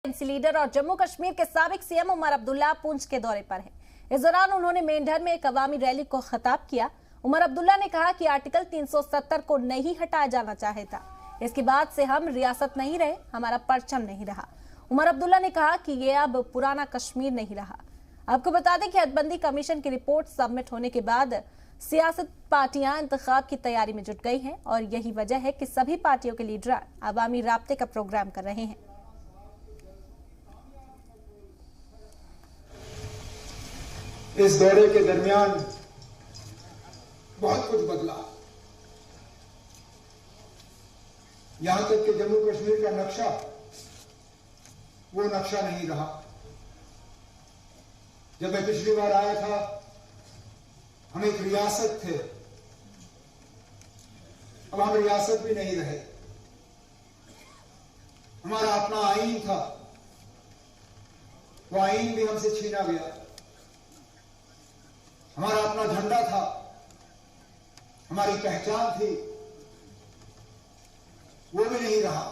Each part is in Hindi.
एनसी लीडर और जम्मू कश्मीर के साबिक सीएम उमर अब्दुल्ला पूंछ के दौरे पर हैं। इस दौरान उन्होंने मेंढर में एक अवामी रैली को खिताब किया। उमर अब्दुल्ला ने कहा कि आर्टिकल 370 को नहीं हटाया जाना चाहे था। इसके बाद से हम रियासत नहीं रहे, हमारा परचम नहीं रहा। उमर अब्दुल्ला ने कहा कि ये अब पुराना कश्मीर नहीं रहा। आपको बता दें कि हदबंदी कमीशन की रिपोर्ट सबमिट होने के बाद सियासत पार्टियां इंतखाब की तैयारी में जुट गई हैं और यही वजह है कि सभी पार्टियों के लीडर अवामी राब्ते का प्रोग्राम कर रहे हैं। इस दौरे के दरमियान बहुत कुछ बदला। यहां तक कि जम्मू कश्मीर का नक्शा वो नक्शा नहीं रहा। जब मैं पिछली बार आया था, हम एक रियासत थे, अब हम रियासत भी नहीं रहे। हमारा अपना आईन था, वो आईन भी हमसे छीना गया। हमारा अपना झंडा था, हमारी पहचान थी, वो भी नहीं रहा।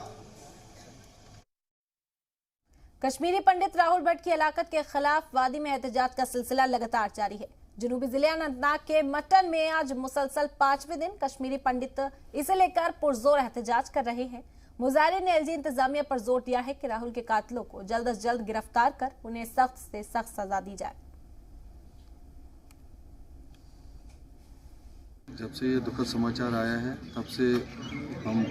कश्मीरी पंडित राहुल भट्ट की हलाकत के खिलाफ वादी में एहतजाज का सिलसिला लगातार जारी है। जनूबी जिले अनंतनाग के मटन में आज मुसलसल 5वें दिन कश्मीरी पंडित इसे लेकर पुरजोर एहतजाज कर रहे हैं। मुजाहिरीन ने एलजी इंतजामिया पर जोर दिया है कि राहुल के कातिलों को जल्द से जल्द गिरफ्तार कर उन्हें सख्त से सख्त सजा दी जाए। जब से ये दुखद समाचार आया है तब से हम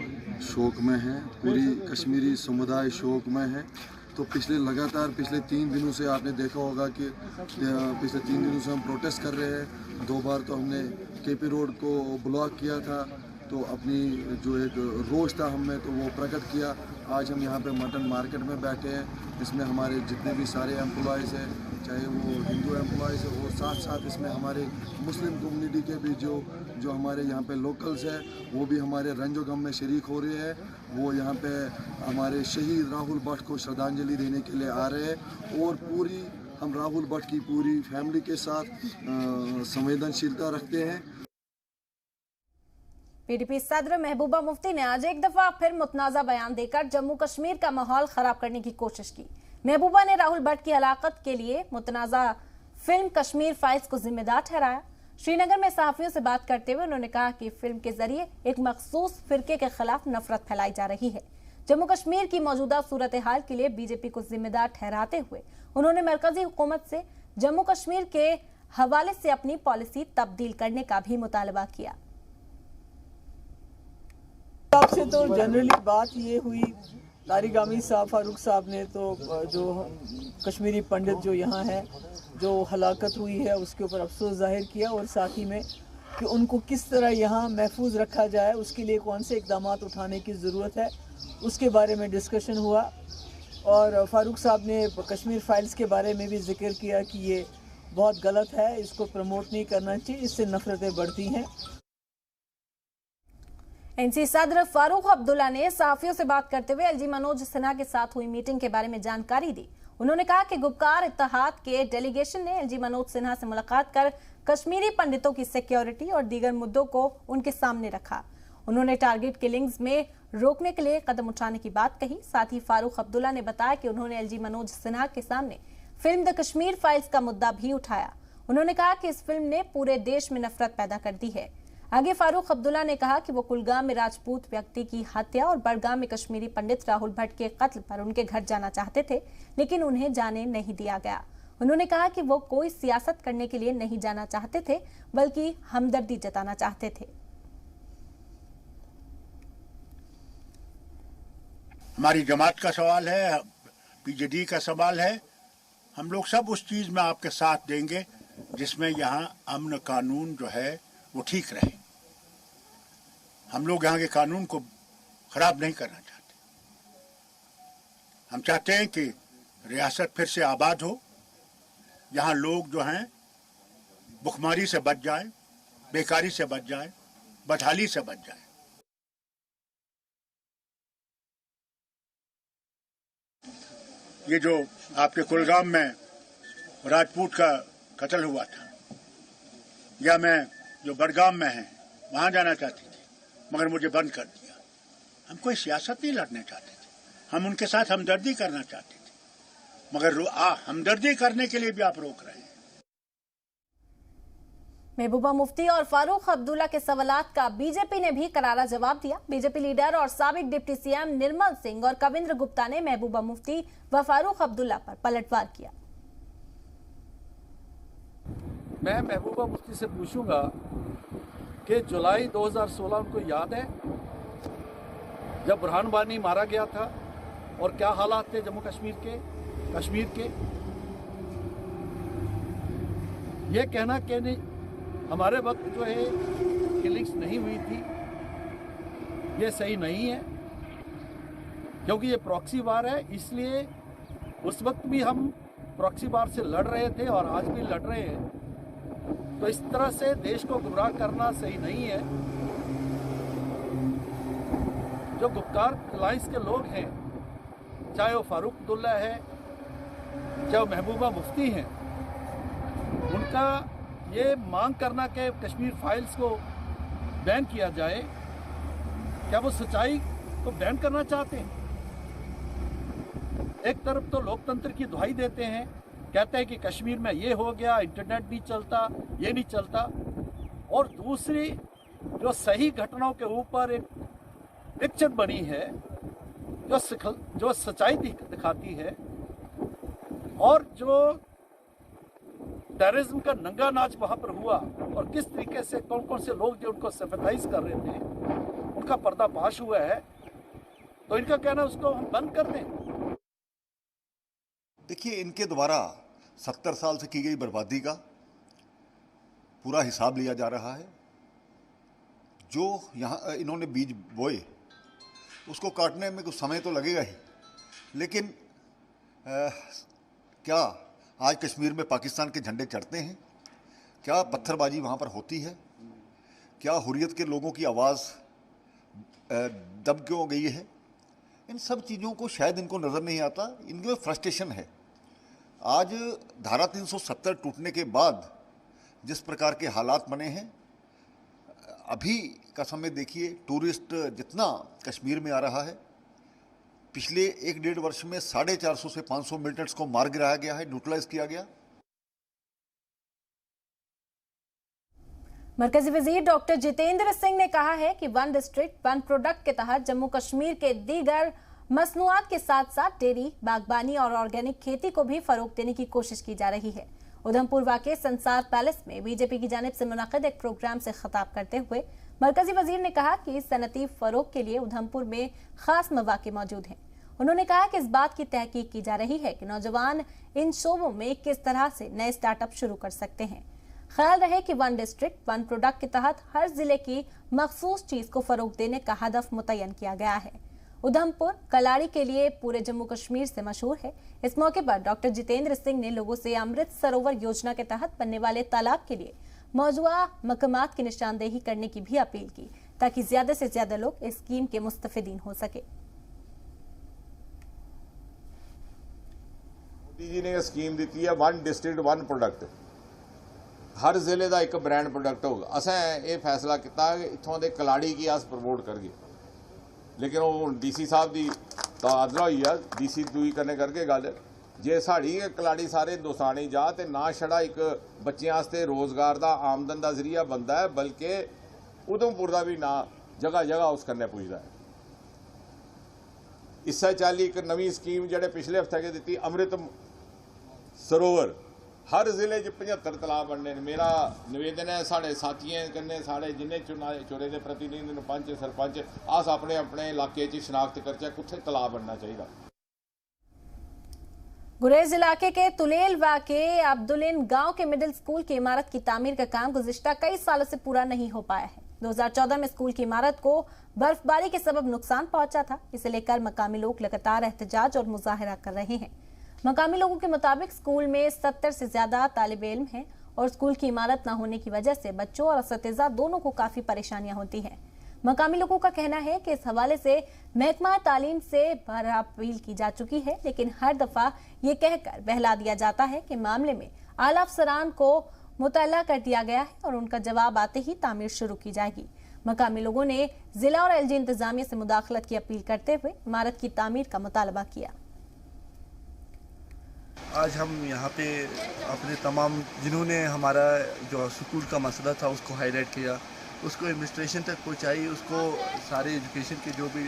शोक में हैं, पूरी कश्मीरी समुदाय शोक में है। तो पिछले 3 दिनों से आपने देखा होगा कि पिछले 3 दिनों से हम प्रोटेस्ट कर रहे हैं। 2 बार तो हमने केपी रोड को ब्लॉक किया था, तो अपनी जो एक रोष था हमें तो वो प्रकट किया। आज हम यहाँ पे मटन मार्केट में बैठे हैं। इसमें हमारे जितने भी सारे एम्प्लॉयज़ हैं, चाहे वो हिंदू एम्प्लॉयज़ है और साथ साथ इसमें हमारे मुस्लिम कम्युनिटी के भी जो हमारे यहाँ पे लोकल्स हैं, वो भी हमारे रंजो गम में शरीक हो रहे हैं। वो यहाँ पे हमारे शहीद राहुल भट्ट को श्रद्धांजलि देने के लिए आ रहे हैं और हम राहुल भट्ट की पूरी फैमिली के साथ संवेदनशीलता रखते हैं। पीडीपी सदर महबूबा मुफ्ती ने आज एक दफा फिर मुतनाज़ा बयान देकर जम्मू कश्मीर का माहौल खराब करने की कोशिश की। महबूबा ने राहुल भट्ट की हलाकत के लिए मुतनाज़ा फिल्म कश्मीर फाइल्स को जिम्मेदार ठहराया। श्रीनगर में सहाफियों से बात करते हुए उन्होंने कहा कि फिल्म के जरिए एक मखसूस फिरके के खिलाफ नफरत फैलाई जा रही है। जम्मू कश्मीर की मौजूदा सूरत हाल के लिए बीजेपी को जिम्मेदार ठहराते हुए उन्होंने मरकजी हुकूमत से जम्मू कश्मीर के हवाले से अपनी पॉलिसी तब्दील करने का भी मुतालबा किया। से तो जनरली बात ये हुई, तारिगामी साहब फारूक साहब ने तो जो कश्मीरी पंडित जो यहाँ है जो हलाकत हुई है उसके ऊपर अफसोस जाहिर किया और साथ ही में कि उनको किस तरह यहाँ महफूज रखा जाए, उसके लिए कौन से इक़दाम उठाने की ज़रूरत है, उसके बारे में डिस्कशन हुआ। और फारूक साहब ने कश्मीर फाइल्स के बारे में भी जिक्र किया कि ये बहुत गलत है, इसको प्रमोट नहीं करना चाहिए, इससे नफरतें बढ़ती हैं। एनसी सदर फारूक अब्दुल्ला ने सहाफियों से बात करते हुए एलजी मनोज सिन्हा के साथ हुई मीटिंग के बारे में जानकारी दी। उन्होंने कहा कि गुपकार इत्तेहाद के डेलीगेशन ने एलजी मनोज सिन्हा से मुलाकात कर कश्मीरी पंडितों की सिक्योरिटी और दीगर मुद्दों को उनके सामने रखा। उन्होंने टारगेट किलिंग्स में रोकने के लिए कदम उठाने की बात कही। साथ ही फारूक अब्दुल्ला ने बताया कि उन्होंने एलजी मनोज सिन्हा के सामने फिल्म द कश्मीर फाइल्स का मुद्दा भी उठाया। उन्होंने कहा कि इस फिल्म ने पूरे देश में नफरत पैदा कर दी है। आगे फारूक अब्दुल्ला ने कहा कि वो कुलगाम में राजपूत व्यक्ति की हत्या और बड़गाम में कश्मीरी पंडित राहुल भट्ट के कत्ल पर उनके घर जाना चाहते थे, लेकिन उन्हें जाने नहीं दिया गया। उन्होंने कहा कि वो कोई सियासत करने के लिए नहीं जाना चाहते थे, बल्कि हमदर्दी जताना चाहते थे। हमारी जमात का सवाल है, पीजेडी का सवाल है। हम लोग सब उस चीज में आपके साथ देंगे जिसमें यहाँ अमन कानून जो है वो ठीक रहे। हम लोग यहाँ के कानून को खराब नहीं करना चाहते। हम चाहते हैं कि रियासत फिर से आबाद हो, यहाँ लोग जो हैं भुखमरी से बच जाएं, बेकारी से बच जाएं, बदहाली से बच जाएं। ये जो आपके कुलगाम में राजपूत का कत्ल हुआ था, या मैं जो बड़गाम में है वहाँ जाना चाहती थी, मगर मुझे बंद कर दिया। हम कोई सियासत नहीं लड़ना चाहते थे, हम उनके साथ हमदर्दी करना चाहते थे। मगर हमदर्दी करने के लिए भी आप रोक रहे हैं। महबूबा मुफ्ती और फारूक अब्दुल्ला के सवालात का बीजेपी ने भी करारा जवाब दिया। बीजेपी लीडर और साबिक डिप्टी सीएम निर्मल सिंह और कविंद्र गुप्ता ने महबूबा मुफ्ती व फारूक अब्दुल्ला पर पलटवार किया। मैं महबूबा मुफ्ती से पूछूंगा कि जुलाई 2016 उनको याद है जब बुरहान वानी मारा गया था और क्या हालात थे जम्मू कश्मीर के। ये कहना कि नहीं हमारे वक्त जो है किलिंग्स नहीं हुई थी, ये सही नहीं है, क्योंकि ये प्रॉक्सी वार है। इसलिए उस वक्त भी हम प्रॉक्सी वार से लड़ रहे थे और आज भी लड़ रहे हैं। तो इस तरह से देश को गुमराह करना सही नहीं है। जो गुपकार अलायंस के लोग हैं, चाहे वो फारूक अब्दुल्ला है, चाहे वो महबूबा मुफ्ती हैं, उनका ये मांग करना कि कश्मीर फाइल्स को बैन किया जाए, क्या वो सच्चाई को बैन करना चाहते हैं? एक तरफ तो लोकतंत्र की दुहाई देते हैं, कहते हैं कि कश्मीर में ये हो गया, इंटरनेट नहीं चलता, ये नहीं चलता, और दूसरी जो सही घटनाओं के ऊपर एक पिक्चर बनी है जो सच्चाई दिखाती है, और जो टेररिज्म का नंगा नाच वहां पर हुआ और किस तरीके से कौन कौन से लोग जो उनको सिंपैथाइज कर रहे थे उनका पर्दाफाश हुआ है, तो इनका कहना उसको हम बंद कर दें। देखिए, इनके द्वारा 70 साल से की गई बर्बादी का पूरा हिसाब लिया जा रहा है। जो यहाँ इन्होंने बीज बोए उसको काटने में कुछ समय तो लगेगा ही, लेकिन क्या आज कश्मीर में पाकिस्तान के झंडे चढ़ते हैं? क्या पत्थरबाजी वहाँ पर होती है? क्या हुर्रियत के लोगों की आवाज़ दब क्यों गई है? इन सब चीज़ों को शायद इनको नज़र नहीं आता। इनमें फ्रस्ट्रेशन है। आज धारा 370 टूटने के बाद जिस प्रकार के हालात बने हैं, अभी का समय देखिए, टूरिस्ट जितना कश्मीर में आ रहा है, पिछले 1-1.5 वर्ष में 450 से 500 मिलिटेंट्स को मार गिराया गया है, न्यूट्रलाइज किया गया। मरकजी वजीर डॉक्टर जितेंद्र सिंह ने कहा है कि वन डिस्ट्रिक्ट वन प्रोडक्ट के तहत जम्मू कश्मीर के दीगर मसनूआत के साथ साथ डेयरी, बागबानी और ऑर्गेनिक खेती को भी फरोग देने की कोशिश की जा रही है। उधमपुर वाक़े संसार पैलेस में बीजेपी की जानिब से मुनक़िद एक प्रोग्राम से खिताब करते हुए मरकजी वजीर ने कहा कि सनती फरोग के लिए उधमपुर में खास मौक़े मौजूद हैं। उन्होंने कहा कि इस बात की तहकीक की जा रही है कि नौजवान इन शोबों में किस तरह से नए स्टार्टअप शुरू कर सकते हैं। ख्याल रहे कि वन डिस्ट्रिक्ट वन प्रोडक्ट के तहत हर जिले की मखसूस चीज को फरोग देने का हदफ मुतय्यन किया गया है। उधमपुर कलाड़ी के लिए पूरे जम्मू कश्मीर से मशहूर है। इस मौके पर डॉक्टर जितेंद्र सिंह ने लोगों से अमृत सरोवर योजना के तहत बनने वाले तालाब के लिए मौजूदा मकामात की निशानदेही करने की भी अपील की, ताकि ज्यादा से ज्यादा लोग इस स्कीम के मुस्तफिदीन हो सके। मोदी जी ने स्कीम दी है वन डिस्ट्रिक्ट वन प्रोडक्ट, हर जिले का एक ब्रांड प्रोडक्ट होगा। असें ये फैसला किया कि इत्थों के कलाड़ी की अस प्रमोट करिए, लेकिन वो DC साहब की तबादला हुई है, DC दूई करने करके गल जे साड़ी कलाड़ी सारे हिंदुस्तान ही जा तो ना छड़ा एक बच्चों वास्ते रोज़गार का आमदन का जरिया बनता है, बल्कि उधमपुर का भी ना जगह जगह उस कन्ने पुजदा है। इस चाली एक नवी स्कीम जो पिछले हफ्ते के दी अमृत सरोवर, हर जिले 75 तलाब बनने। मेरा निवेदन है साढ़े साथियों कन्ने, साढ़े जिन्हें चुने के प्रतिनिधि पंच सरपंच अस अपने अपने इलाके शनाख्त करचे कुत्थे तलाब बनना चाहिए। गुरेज इलाके के तुलेल वाके अब्दुलिन गांव के मिडिल स्कूल की इमारत की तामीर का काम गुज़िश्ता कई सालों से पूरा नहीं हो पाया है। 2014 में स्कूल की इमारत को बर्फबारी के सबब नुकसान पहुंचा था। इसे लेकर मकामी लोग लगातार एहतजाज और मुजाहरा कर रहे हैं। मकामी लोगों के मुताबिक स्कूल में 70 से ज्यादा तालिबे इल्म हैं और स्कूल की इमारत न होने की वजह से बच्चों और असतिज़ा दोनों को काफी परेशानियां होती हैं। मकामी लोगों का कहना है कि इस हवाले से महकमा तालीम से बार अपील की जा चुकी है, लेकिन हर दफा ये कहकर बहला दिया जाता है कि मामले में आला अफसरान को मुतल्ला कर दिया गया है और उनका जवाब आते ही तामीर शुरू की जाएगी। मकामी लोगों ने जिला और LG इंतजामिया से मुदाखलत की अपील करते हुए इमारत की तामीर का मुतालबा किया। आज हम यहाँ पे अपने तमाम जिन्होंने हमारा जो स्कूल का मसला था उसको हाईलाइट किया, उसको एडमिनिस्ट्रेशन तक पहुँचाई, उसको सारे एजुकेशन के जो भी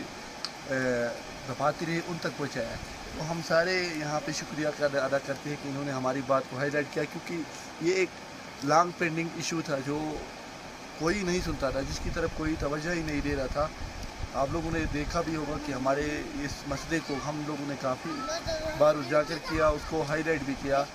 दफातर रहे उन तक पहुँचाया। तो हम सारे यहाँ पे शुक्रिया अदा करते हैं कि इन्होंने हमारी बात को हाईलाइट किया, क्योंकि ये एक लॉन्ग पेंडिंग इशू था जो कोई नहीं सुनता था, जिसकी तरफ कोई तवज्जो ही नहीं दे रहा था। आप लोगों ने देखा भी होगा कि हमारे इस मसले को हम लोगों ने काफ़ी बार उजागर किया, उसको हाईलाइट भी किया।